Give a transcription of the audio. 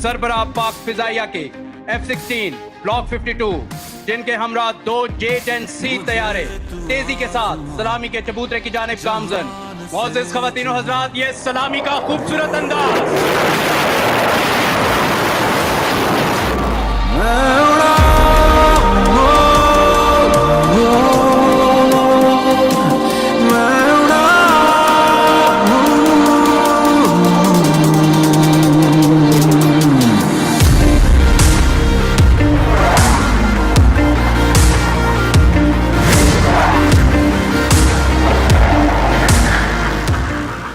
सरबराह पाक फिजाइया के F-16 block 52 जिनके हमरा 2 J-10C तैयार है, तेजी के साथ सलामी के चबूतरे की जानिब गामजन। मौजूद ख़वातीनो हज़रात, ये सलामी का खूबसूरत अंदाज।